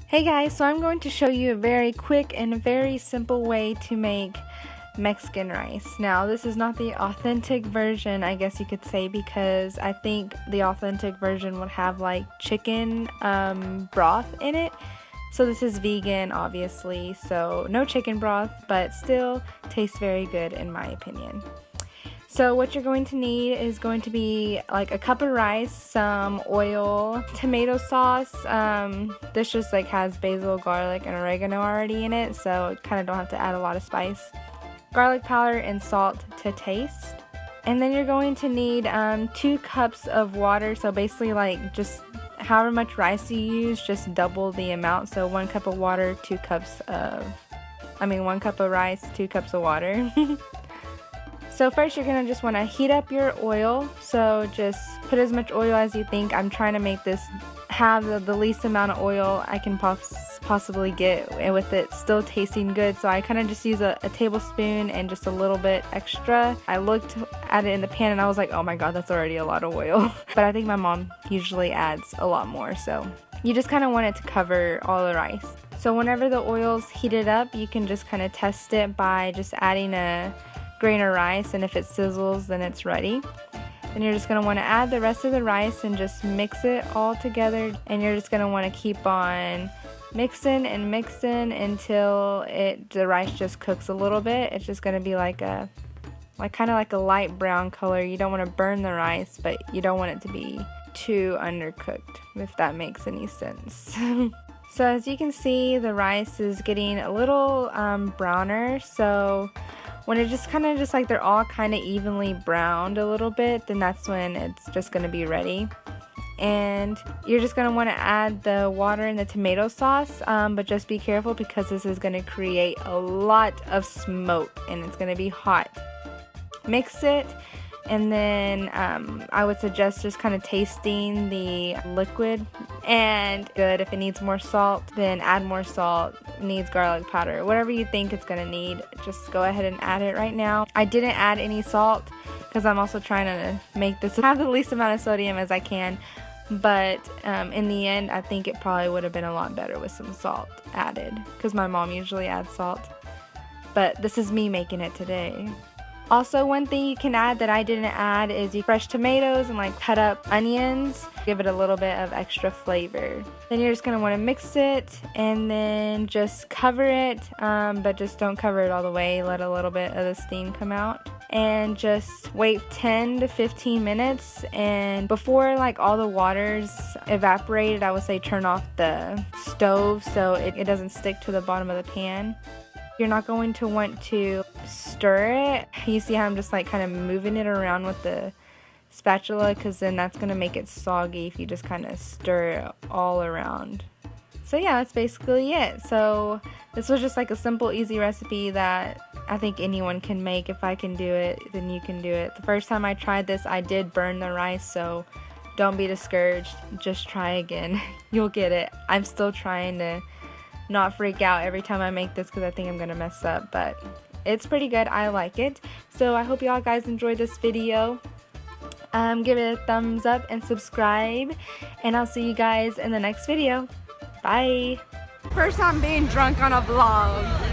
Hey guys, so I'm going to show you a very quick and very simple way to make Mexican rice. Now this is not the authentic version, I guess you could say, because I think the authentic version would have like chicken broth in it. So this is vegan obviously, so no chicken broth, but still tastes very good in my opinion. So what you're going to need is going to be like a cup of rice, some oil, tomato sauce. This just like has basil, garlic, and oregano already in it, so kind of don't have to add a lot of spice. Garlic powder and salt to taste. And then you're going to need 2 cups of water, so basically like just however much rice you use, just double the amount. So 1 cup of water, 1 cup of rice, 2 cups of water. So first you're going to just want to heat up your oil, so just put as much oil as you think. I'm trying to make this have the least amount of oil I can possibly get, and with it still tasting good, so I kind of just use a tablespoon and just a little bit extra. I looked at it in the pan and I was like, oh my god, that's already a lot of oil. But I think my mom usually adds a lot more, so you just kind of want it to cover all the rice. So whenever the oil's heated up, you can just kind of test it by just adding a grain of rice, and if it sizzles then it's ready. Then you're just going to want to add the rest of the rice and just mix it all together, and you're just going to want to keep on mixing and mixing until the rice just cooks a little bit. It's just going to be like kind of like a light brown color. You don't want to burn the rice, but you don't want it to be too undercooked, if that makes any sense. So as you can see, the rice is getting a little browner, so when it just kind of just like they're all kind of evenly browned a little bit, then that's when it's just going to be ready. And you're just going to want to add the water and the tomato sauce, but just be careful because this is going to create a lot of smoke and it's going to be hot. Mix it, and then I would suggest just kind of tasting the liquid, and good. If it needs more salt, then add more salt. Needs garlic powder, whatever you think it's gonna need, just go ahead and add it right now. I didn't add any salt because I'm also trying to make this have the least amount of sodium as I can, but in the end I think it probably would have been a lot better with some salt added, because my mom usually adds salt, but this is me making it today. Also, one thing you can add that I didn't add is fresh tomatoes and like cut up onions. Give it a little bit of extra flavor. Then you're just going to want to mix it and then just cover it, but just don't cover it all the way. Let a little bit of the steam come out. And just wait 10 to 15 minutes, and before like all the water's evaporated, I would say turn off the stove so it doesn't stick to the bottom of the pan. You're not going to want to stir it. You see how I'm just like kind of moving it around with the spatula, because then that's going to make it soggy if you just kind of stir it all around. So yeah, that's basically it. So this was just like a simple, easy recipe that I think anyone can make. If I can do it, then you can do it. The first time I tried this, I did burn the rice, so don't be discouraged. Just try again. You'll get it. I'm still trying to not freak out every time I make this because I think I'm gonna mess up, but it's pretty good. I like it. So I hope y'all guys enjoyed this video. Give it a thumbs up and subscribe, and I'll see you guys in the next video. Bye. First time being drunk on a vlog.